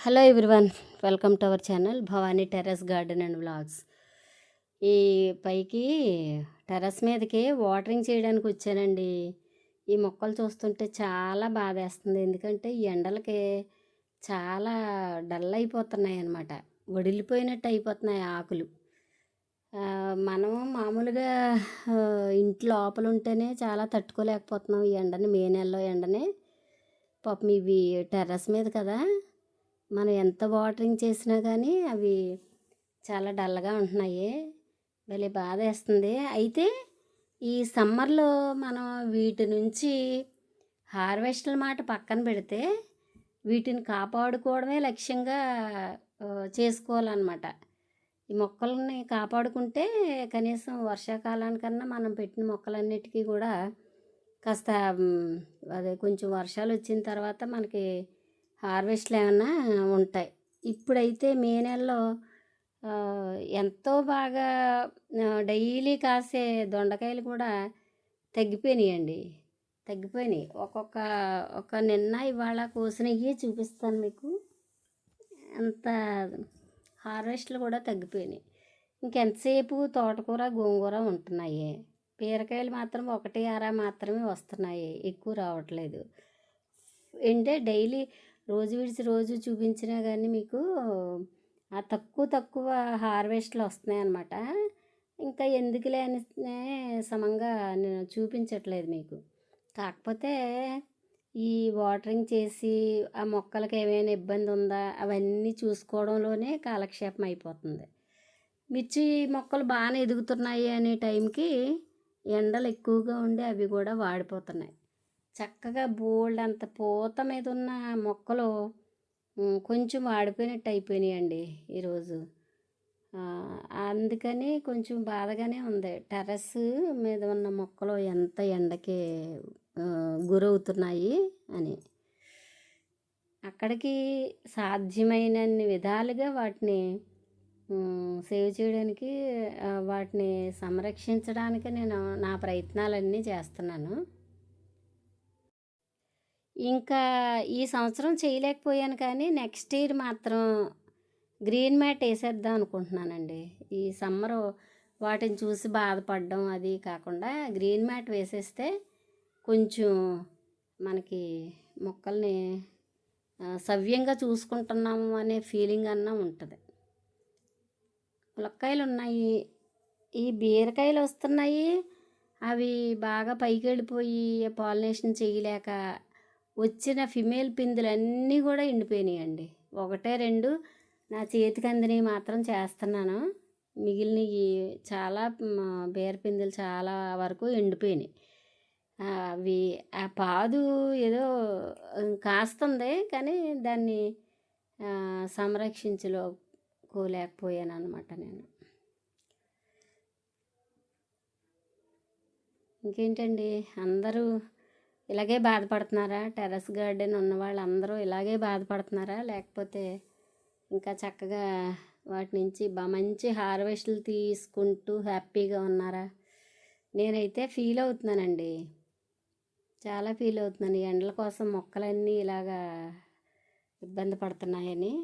Hello everyone, welcome to our channel Bhavani terrace garden and vlogs. ఈ పైకి terrace మీదకి watering చేయడానికి వచ్చానండి. ఈ మొక్కలు చూస్తుంటే చాలా బాధేస్తుంది. ఎందుకంటే ఈ ఎండలకి చాలా డల్ అయిపోతున్నాయి అన్నమాట. వడిలిపోయినట్టు అయిపోతున్నాయి ఆకులు. మనం మామూలుగా ఇంటి లోపల ఉంటేనే చాలా తట్టుకోలేకపోతున్నాం ఈ ఎండని, మే నెలలో ఎండని. పాపం ఇవి టెర్రస్ మీద కదా, మనం ఎంత వాటరింగ్ చేసినా కానీ అవి చాలా డల్గా ఉంటున్నాయి. భలే బాధేస్తుంది. అయితే ఈ సమ్మర్లో మనం వీటి నుంచి హార్వెస్ట్ల మాట పక్కన పెడితే వీటిని కాపాడుకోవడమే లక్ష్యంగా చేసుకోవాలన్నమాట. ఈ మొక్కల్ని కాపాడుకుంటే కనీసం వర్షాకాలానికన్నా మనం పెట్టిన మొక్కలన్నిటికీ కూడా కాస్త అదే కొంచెం వర్షాలు వచ్చిన తర్వాత మనకి హార్వెస్ట్లు ఏమన్నా ఉంటాయి. ఇప్పుడైతే మే నెలలో ఎంతో బాగా డైలీ కాసే దొండకాయలు కూడా తగ్గిపోయినాయండి. తగ్గిపోయినాయి. ఒక నిన్న ఇవాళ కోసినవి చూపిస్తాను మీకు. అంత హార్వెస్ట్లు కూడా తగ్గిపోయినాయి. ఇంకెంతసేపు తోటకూర గోంగూర ఉంటున్నాయి. బీరకాయలు మాత్రం 1-6 మాత్రమే వస్తున్నాయి, ఎక్కువ రావట్లేదు. అంటే డైలీ రోజు విడిచి రోజు చూపించినా కానీ మీకు ఆ తక్కువ హార్వెస్ట్లు వస్తున్నాయి అన్నమాట. ఇంకా ఎందుకులే అని సమంగా నేను చూపించట్లేదు మీకు. కాకపోతే ఈ వాటరింగ్ చేసి ఆ మొక్కలకి ఏమైనా ఇబ్బంది ఉందా అవన్నీ చూసుకోవడంలోనే కాలక్షేపం అయిపోతుంది. మిర్చి మొక్కలు బాగానే ఎదుగుతున్నాయి అనే టైంకి ఎండలు ఎక్కువగా ఉండి అవి కూడా వాడిపోతున్నాయి. చక్కగా బోల్డ్ అంత పూత మీద ఉన్న మొక్కలు కొంచెం వాడిపోయినట్టు అయిపోయినాయండి ఈరోజు. అందుకని కొంచెం బాధగానే ఉంది. టెర్రస్ మీద ఉన్న మొక్కలు ఎంత ఎండకి గురవుతున్నాయి అని. అక్కడికి సాధ్యమైనన్ని విధాలుగా వాటిని సేవ్ చేయడానికి, వాటిని సంరక్షించడానికి నేను నా ప్రయత్నాలన్నీ చేస్తున్నాను. ఇంకా ఈ సంవత్సరం చేయలేకపోయాను కానీ నెక్స్ట్ ఇయర్ మాత్రం గ్రీన్ మ్యాట్ వేసేద్దాం అనుకుంటున్నానండి. ఈ సమ్మరు వాటిని చూసి బాధపడడం అది కాకుండా గ్రీన్ మ్యాట్ వేసేస్తే కొంచెం మనకి మొక్కల్ని సవ్యంగా చూసుకుంటున్నాము అనే ఫీలింగ్ అన్నా ఉంటుంది. ములక్కాయలు ఉన్నాయి, ఈ బీరకాయలు వస్తున్నాయి. అవి బాగా పైకి వెళ్ళిపోయి పాలినేషన్ చేయలేక వచ్చిన ఫిమేల్ పిందులన్నీ కూడా ఎండిపోయినాయండి. 1-2 నా చేతికి అందినవి మాత్రం చేస్తున్నాను. మిగిలినవి చాలా బీర పిందులు చాలా వరకు ఎండిపోయినాయి. అవి ఆ పాదు ఏదో కాస్తుంది కానీ దాన్ని సంరక్షించుకోలేకపోయాను అన్నమాట నేను. ఇంకేంటండి, అందరూ ఇలాగే బాధపడుతున్నారా? టెర్రస్ గార్డెన్ ఉన్న వాళ్ళందరూ ఇలాగే బాధపడుతున్నారా? లేకపోతే ఇంకా చక్కగా వాటి నుంచి మంచి హార్వెస్ట్లు తీసుకుంటూ హ్యాపీగా ఉన్నారా? నేనైతే ఫీల్ అవుతున్నానండి, చాలా ఫీల్ అవుతున్నాను. ఈ ఎండల కోసం మొక్కలన్నీ ఇలాగా ఇబ్బంది పడుతున్నాయని.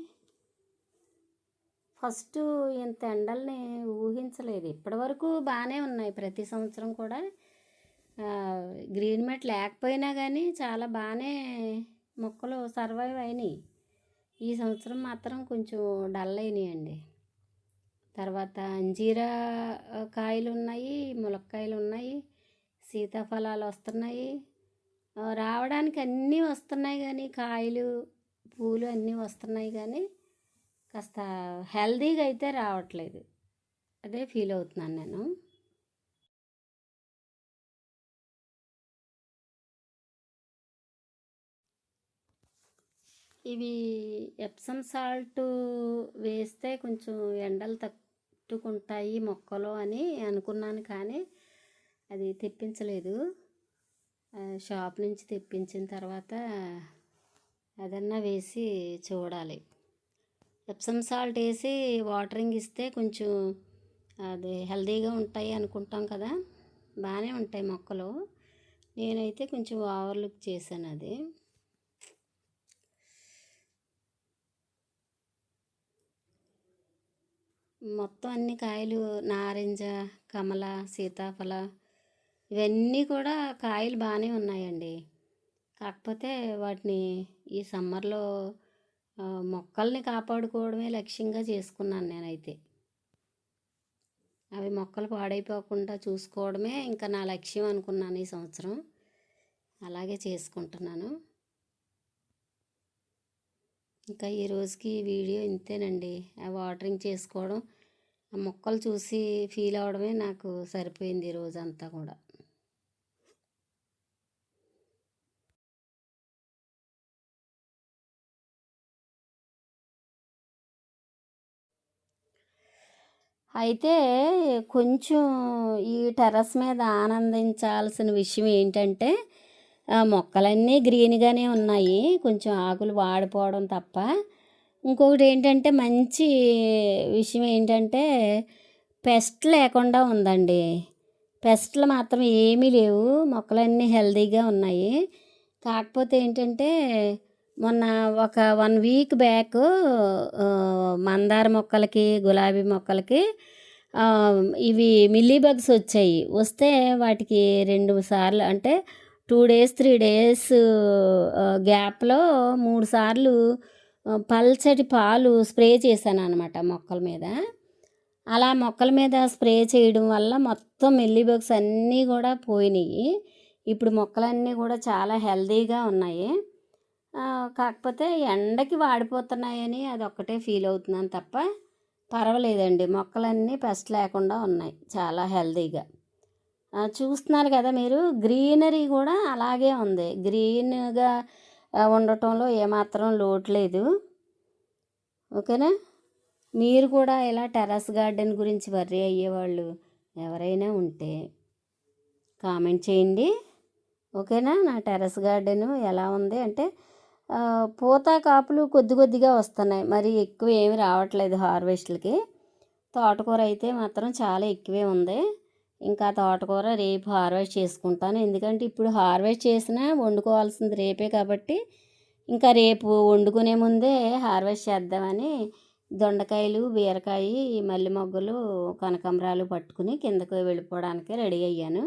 ఫస్ట్ ఇంత ఎండల్ని ఊహించలేదు. ఇప్పటివరకు బాగానే ఉన్నాయి. ప్రతి సంవత్సరం కూడా గ్రీన్ మ్యాట్ లేకపోయినా కానీ చాలా బాగానే మొక్కలు సర్వైవ్ అయినాయి. ఈ సంవత్సరం మాత్రం కొంచెం డల్ అయినాయండి. తర్వాత అంజీరా కాయలు ఉన్నాయి, ములక్కాయలు ఉన్నాయి, సీతాఫలాలు వస్తున్నాయి. రావడానికి అన్నీ వస్తున్నాయి కానీ కాయలు పూలు అన్నీ వస్తున్నాయి కానీ కాస్త హెల్దీగా అయితే రావట్లేదు. అదే ఫీల్ అవుతున్నాను నేను. ఇవి ఎప్సమ్ సాల్ట్ వేస్తే కొంచెం ఎండలు తట్టుకుంటాయి మొక్కలు అని అనుకున్నాను కానీ అది తెప్పించలేదు. షాప్ నుంచి తెప్పించిన తర్వాత అదన్నా వేసి చూడాలి. ఎప్సమ్ సాల్ట్ వేసి వాటరింగ్ ఇస్తే కొంచెం అది హెల్దీగా ఉంటాయి అనుకుంటాం కదా, బాగానే ఉంటాయి మొక్కలు. నేనైతే కొంచెం ఓవర్లుక్ చేశాను అది. మొత్తం అన్ని కాయలు నారింజ, కమల, సీతాఫల ఇవన్నీ కూడా కాయలు బాగానే ఉన్నాయండి. కాకపోతే వాటిని ఈ సమ్మర్లో మొక్కల్ని కాపాడుకోవడమే లక్ష్యంగా చేసుకున్నాను నేనైతే. అవి మొక్కలు పాడైపోకుండా చూసుకోవడమే ఇంకా నా లక్ష్యం అనుకున్నాను ఈ సంవత్సరం. అలాగే చేసుకుంటున్నాను. ఇంకా ఈ రోజుకి వీడియో ఇంతేనండి. ఆ వాటరింగ్ చేసుకోవడం, ఆ మొక్కలు చూసి ఫీల్ అవడమే నాకు సరిపోయింది ఈ రోజంతా కూడా. అయితే కొంచెం ఈ టెర్రస్ మీద ఆనందించాల్సిన విషయం ఏంటంటే మొక్కలన్నీ గ్రీన్గానే ఉన్నాయి, కొంచెం ఆకులు వాడిపోవడం తప్ప. ఇంకొకటి ఏంటంటే మంచి విషయం ఏంటంటే పెస్ట్ లేకుండా ఉందండి. పెస్ట్లు మాత్రం ఏమీ లేవు, మొక్కలన్నీ హెల్తీగా ఉన్నాయి. కాకపోతే ఏంటంటే మొన్న ఒక 1 వీక్ బ్యాక్ మందార మొక్కలకి, గులాబీ మొక్కలకి ఇవి మిల్లీ బగ్స్ వచ్చాయి. వస్తే వాటికి 2 సార్లు అంటే 2 డేస్ 3 డేస్ గ్యాప్లో 3 సార్లు పల్చటి పాలు స్ప్రే చేశాను అనమాట మొక్కల మీద. అలా మొక్కల మీద స్ప్రే చేయడం వల్ల మొత్తం మిల్లీ బగ్స్ అన్నీ కూడా పోయినాయి. ఇప్పుడు మొక్కలన్నీ కూడా చాలా హెల్తీగా ఉన్నాయి. కాకపోతే ఎండకి వాడిపోతున్నాయని అదొక్కటే ఫీల్ అవుతున్నాను తప్ప పర్వాలేదండి. మొక్కలన్నీ పెస్ట్ లేకుండా ఉన్నాయి, చాలా హెల్తీగా. చూస్తున్నారు కదా మీరు, గ్రీనరీ కూడా అలాగే ఉంది. గ్రీన్గా ఉండటంలో ఏమాత్రం లోటు లేదు. ఓకేనా? మీరు కూడా ఇలా టెర్రస్ గార్డెన్ గురించి వర్రీ అయ్యేవాళ్ళు ఎవరైనా ఉంటే కామెంట్ చేయండి. ఓకేనా? నా టెర్రస్ గార్డెను ఎలా ఉంది అంటే పూత కాపులు కొద్ది కొద్దిగా వస్తున్నాయి, మరి ఎక్కువ ఏమి రావట్లేదు హార్వెస్ట్లకి. తోటకూర అయితే మాత్రం చాలా ఎక్కువే ఉంది. ఇంకా తోటకూర రేపు హార్వెస్ట్ చేసుకుంటాను, ఎందుకంటే ఇప్పుడు హార్వెస్ట్ చేసినా వండుకోవాల్సింది రేపే కాబట్టి ఇంకా రేపు వండుకునే ముందే హార్వెస్ట్ చేద్దామని దొండకాయలు, బీరకాయ, మల్లె మొగ్గలు, కనకాంబరాలు పట్టుకుని కిందకు వెళ్ళిపోవడానికి రెడీ అయ్యాను.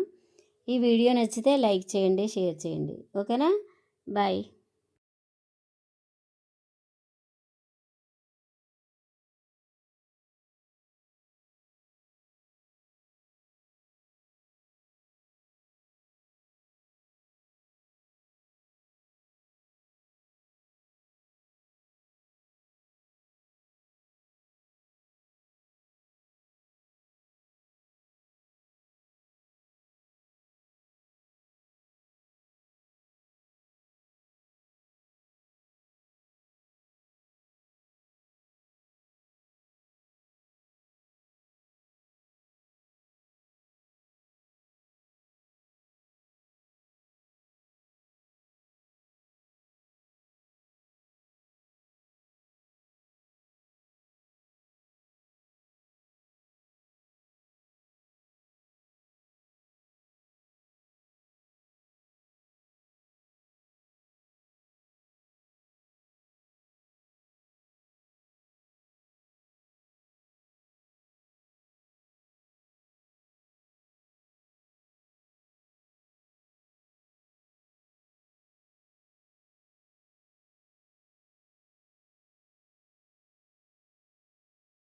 ఈ వీడియో నచ్చితే లైక్ చేయండి, షేర్ చేయండి. ఓకేనా? బాయ్.